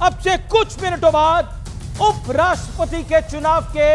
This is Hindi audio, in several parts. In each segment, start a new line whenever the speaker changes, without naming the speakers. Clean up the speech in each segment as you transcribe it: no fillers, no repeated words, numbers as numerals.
अब से कुछ मिनटों बाद उपराष्ट्रपति के चुनाव के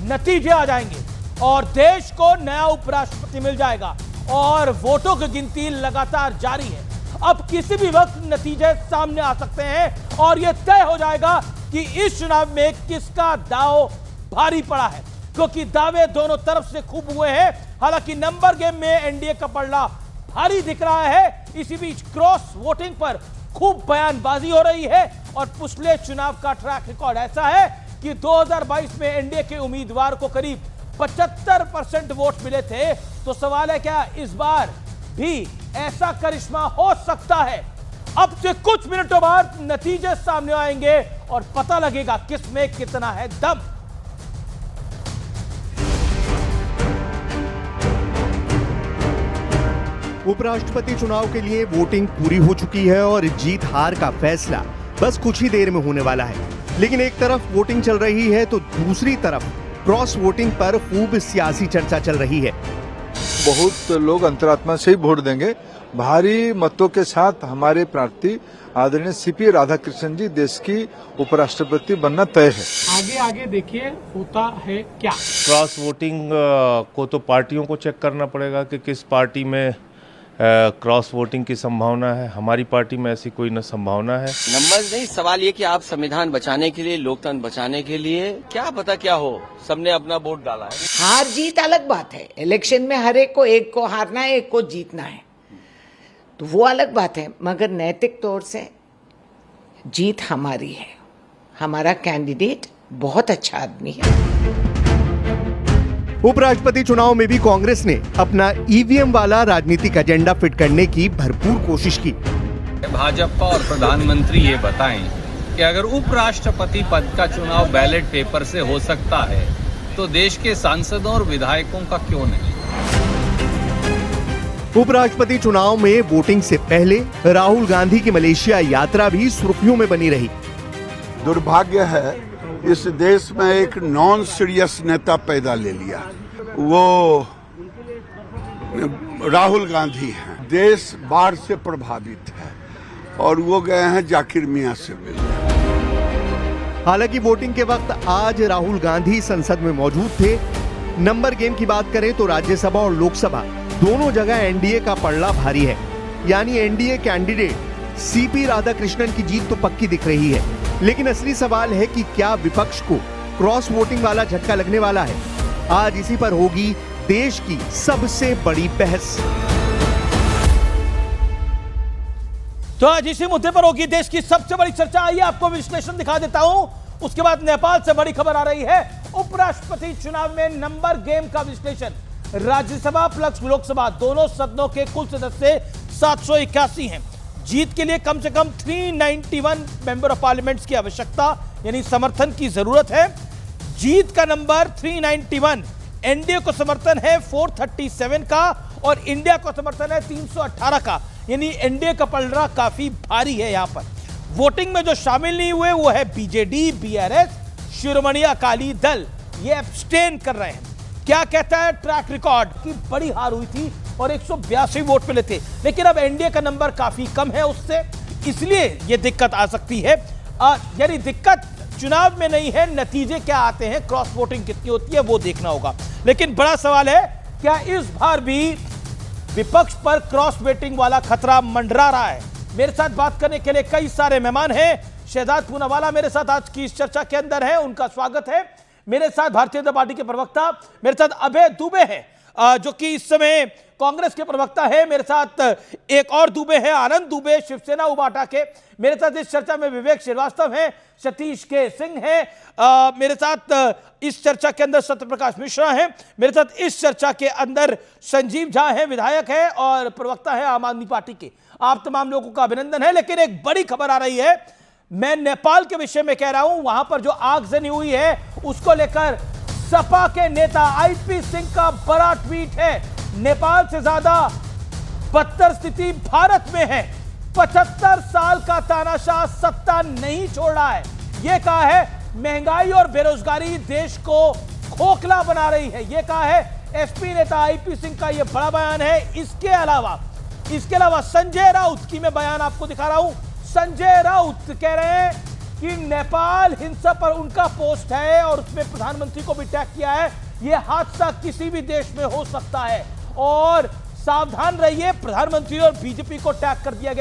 नतीजे आ जाएंगे और देश को नया उपराष्ट्रपति मिल जाएगा और वोटों की गिनती लगातार जारी है। अब किसी भी वक्त नतीजे सामने आ सकते हैं और यह तय हो जाएगा कि इस चुनाव में किसका दांव भारी पड़ा है, क्योंकि दावे दोनों तरफ से खूब हुए हैं। हालांकि नंबर गेम में एनडीए का पलड़ा भारी दिख रहा है। इसी बीच क्रॉस वोटिंग पर खूब बयानबाजी हो रही है और पिछले चुनाव का ट्रैक रिकॉर्ड ऐसा है कि 2022 में एनडीए के उम्मीदवार को करीब 75% वोट मिले थे। तो सवाल है, क्या इस बार भी ऐसा करिश्मा हो सकता है? अब से कुछ मिनटों बाद नतीजे सामने आएंगे और पता लगेगा किसमें कितना है दम।
उपराष्ट्रपति चुनाव के लिए वोटिंग पूरी हो चुकी है और जीत हार का फैसला बस कुछ ही देर में होने वाला है। लेकिन एक तरफ वोटिंग चल रही है तो दूसरी तरफ क्रॉस वोटिंग पर खूब सियासी चर्चा चल रही है।
बहुत लोग अंतरात्मा से ही वोट देंगे। भारी मतों के साथ हमारे प्रार्थी आदरणीय सीपी राधाकृष्णन जी देश की उपराष्ट्रपति बनना तय है।
आगे आगे देखिए होता है क्या।
क्रॉस वोटिंग को तो पार्टियों को चेक करना पड़ेगा कि किस पार्टी में क्रॉस वोटिंग की संभावना है। हमारी पार्टी में ऐसी कोई न संभावना है।
नंबर नहीं, सवाल ये कि आप संविधान बचाने के लिए, लोकतंत्र बचाने के लिए, क्या पता क्या हो, सबने अपना वोट डाला है।
हार जीत अलग बात है। इलेक्शन में हर एक को हारना है, एक को जीतना है, तो वो अलग बात है। मगर नैतिक तौर से जीत हमारी है। हमारा कैंडिडेट बहुत अच्छा आदमी है।
उपराष्ट्रपति चुनाव में भी कांग्रेस ने अपना ईवीएम वाला राजनीतिक एजेंडा फिट करने की भरपूर कोशिश की।
भाजपा और प्रधानमंत्री ये बताएं कि अगर उपराष्ट्रपति पद का चुनाव बैलेट पेपर से हो सकता है तो देश के सांसदों और विधायकों का क्यों नहीं।
उपराष्ट्रपति चुनाव में वोटिंग से पहले राहुल गांधी की मलेशिया यात्रा भी सुर्खियों में बनी रही।
दुर्भाग्य है इस देश में एक नॉन सीरियस नेता पैदा ले लिया, वो राहुल गांधी हैं। देश बाढ़ से प्रभावित है और वो गए हैं जाकिर मियां से मिलने।
हालांकि वोटिंग के वक्त आज राहुल गांधी संसद में मौजूद थे। नंबर गेम की बात करें तो राज्यसभा और लोकसभा दोनों जगह एनडीए का पलड़ा भारी है, यानी एनडीए कैंडिडेट सीपी राधाकृष्णन की जीत तो पक्की दिख रही है। लेकिन असली सवाल है कि क्या विपक्ष को क्रॉस वोटिंग वाला झटका लगने वाला है? आज इसी पर होगी देश की सबसे बड़ी बहस।
तो आज इसी मुद्दे पर होगी देश की सबसे बड़ी चर्चा। आइए आपको विश्लेषण दिखा देता हूं। उसके बाद नेपाल से बड़ी खबर आ रही है। उपराष्ट्रपति चुनाव में नंबर गेम का विश्लेषण। राज्यसभा प्लस लोकसभा दोनों सदनों के कुल सदस्य 781 हैं। जीत के लिए कम से कम 391 मेंबर ऑफ पार्लियामेंट की आवश्यकता यानी समर्थन की जरूरत है। जीत का नंबर 391, एनडीए को समर्थन है 437 का और इंडिया को समर्थन है 318 का, यानी एनडीए का पलड़ा काफी भारी है। यहां पर वोटिंग में जो शामिल नहीं हुए वो है बीजेडी, बीआरएस, शिरोमणि अकाली दल, ये एब्सटेन कर रहे हैं। क्या कहता है ट्रैक रिकॉर्ड की बड़ी हार हुई थी और 182 वोट मिले थे, लेकिन अब एनडीए का नंबर काफी कम है उससे, इसलिए यह दिक्कत आ सकती है। यानी दिक्कत चुनाव में नहीं है, नतीजे क्या आते हैं, क्रॉस वोटिंग कितनी होती है वो देखना होगा। लेकिन बड़ा सवाल है, क्या इस बार भी विपक्ष पर क्रॉस वोटिंग वाला खतरा मंडरा रहा है? मेरे साथ बात करने के लिए कई सारे मेहमान हैं। शहजाद पूनावाला मेरे साथ आज की इस चर्चा के अंदर है, उनका स्वागत है। मेरे साथ भारतीय जनता पार्टी के प्रवक्ता, मेरे साथ अभय दुबे हैं जो कि इस समय कांग्रेस के प्रवक्ता है। मेरे साथ एक और दुबे हैं, आनंद दुबे, शिवसेना उबाटा के। मेरे साथ इस चर्चा में विवेक श्रीवास्तव हैं, सतीश के सिंह हैं। मेरे साथ इस चर्चा के अंदर सत्यप्रकाश मिश्रा हैं। मेरे साथ इस चर्चा के अंदर संजीव झा हैं, विधायक हैं और प्रवक्ता है आम आदमी पार्टी के। आप तमाम लोगों का अभिनंदन है। लेकिन एक बड़ी खबर आ रही है, मैं नेपाल के विषय में कह रहा हूं। वहां पर जो आगजनी हुई है उसको लेकर सपा के नेता आईपी सिंह का बड़ा ट्वीट है। नेपाल से ज्यादा बदतर स्थिति भारत में है। 75 साल का तानाशाह सत्ता नहीं छोड़ रहा है। यह कहा है महंगाई और बेरोजगारी देश को खोखला बना रही है। यह कहा है एसपी नेता आईपी सिंह का यह बड़ा बयान है। इसके अलावा संजय राउत की मैं बयान आपको दिखा रहा हूं। संजय राउत कह रहे हैं कि नेपाल हिंसा पर उनका पोस्ट है और उसमें प्रधानमंत्री को भी टैग किया है। यह हादसा किसी भी देश में हो सकता है और सावधान रहिए, प्रधानमंत्री और बीजेपी को टैग कर दिया गया।